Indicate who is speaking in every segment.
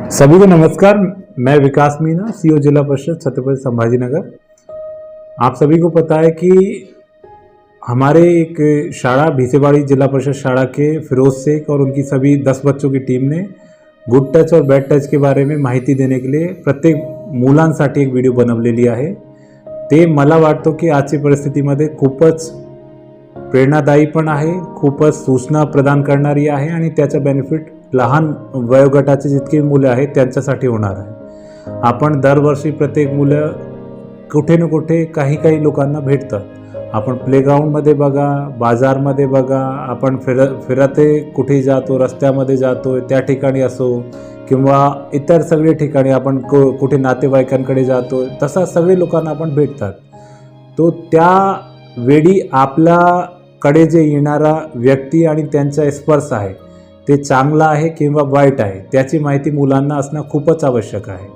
Speaker 1: सभी को नमस्कार। मैं विकास मीना, सीओ जिला परिषद छत्रपति संभाजीनगर। आप सभी को पता है कि हमारे एक शाळा भीसेवाड़ी जिला परिषद शाळा के फिरोज शेख और उनकी सभी 10 बच्चों की टीम ने गुड टच और बॅड टच के बारे में माहिती देने के लिए प्रत्येक मुलांसाठी एक व्हिडिओ बनवलेली आहे। ते मला वाटतं की आजची परिस्थितीमध्ये खूपच प्रेरणादायी पण आहे, खूपच सूचना प्रदान करणारी आहे आणि त्याचा बेनिफिट लहान वयोगटाचे जितके मुलं आहेत त्यांच्यासाठी होणार आहे। आपण दरवर्षी प्रत्येक मुलं कुठे ना कुठे काही लोकांना भेटतात। आपण प्लेग्राऊंडमध्ये बघा, बाजारमध्ये बघा, आपण फिरते कुठे जातो, रस्त्यामध्ये जातो, त्या ठिकाणी असो किंवा इतर सगळे ठिकाणी आपण कुठे नातेवाईकांकडे जातो, तसा सगळे लोकांना आपण भेटतात। तो त्या वेळी आपल्याकडे जे येणारा व्यक्ती आणि त्यांचा स्पर्श आहे ते चांगला आहे किंवा वाईट आहे त्याची माहिती मुलांना असणं खूपच आवश्यक आहे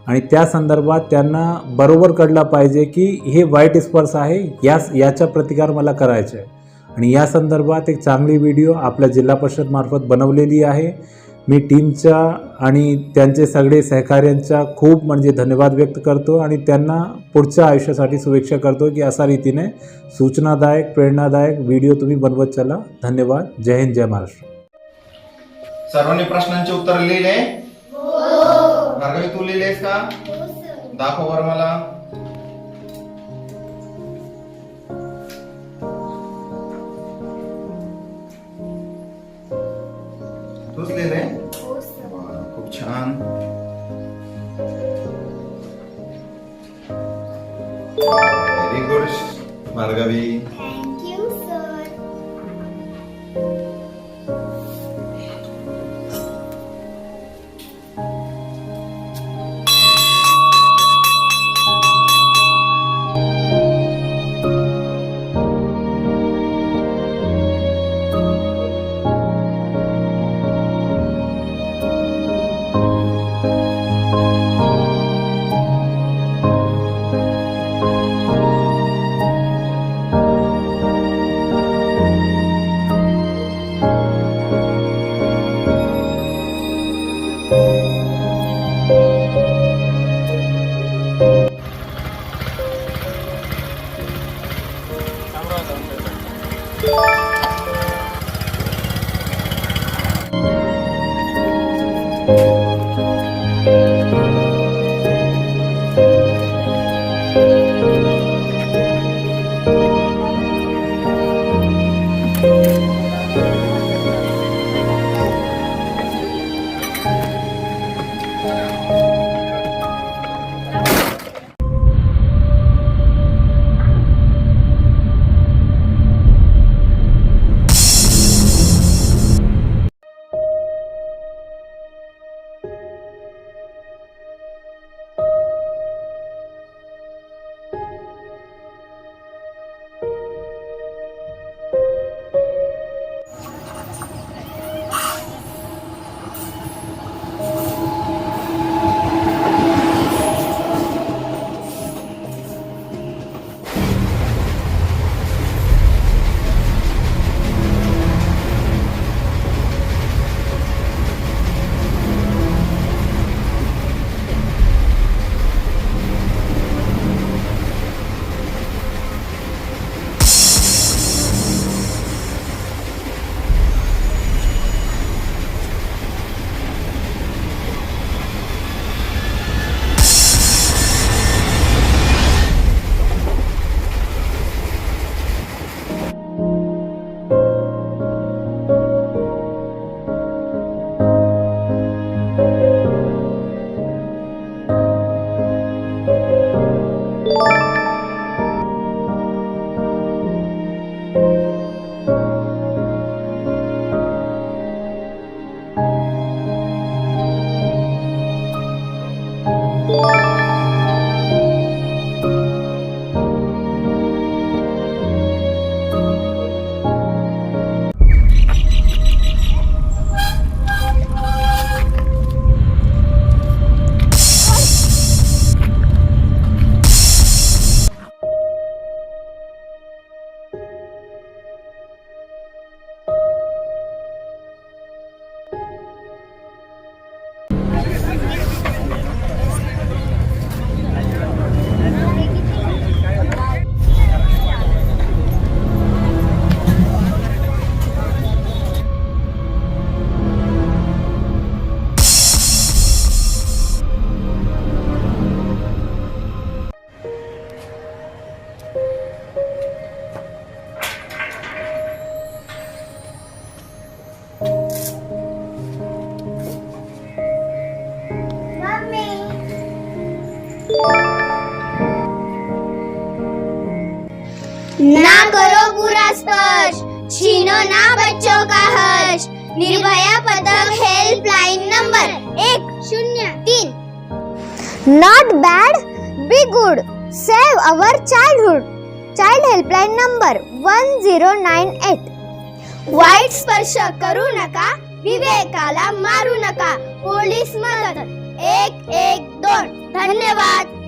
Speaker 1: आणि त्या संदर्भात त्यांना बरोबर कळलं पाहिजे की हे वाईट स्पर्श आहे, याचा प्रतिकार मला करायचा आहे आणि या संदर्भात एक चांगली व्हिडिओ आपल्या जिल्हा परिषद मार्फत बनवलेली आहे। मी टीमच्या आणि त्यांचे सगळे सहकार्यांचा खूप धन्यवाद व्यक्त करतो आणि त्यांना पुढच्या आयुष्यासाठी शुभेच्छा करतो की अशा रीतीने सूचनादायक प्रेरणादायक व्हिडिओ तुम्ही बनवत चला। धन्यवाद। जय हिंद, जय महाराष्ट्र।
Speaker 2: सर्वांनी प्रश्नांची उत्तर लिहिले? भार्गवी तू लिहिलेस का? दाखव वर मला। तूच लिहिले? खूप छान। Very good Bhargavi.
Speaker 3: Thank you sir. पूरा स्पर्श, छीनो ना बच्चों का हर्ष। निर्भया पथक helpline number 103। Not bad, be good, save our childhood. Child helpline number 1098. वाईट स्पर्श करू नका, विवेकाला मारू नका, पोलीस मदत 112। धन्यवाद.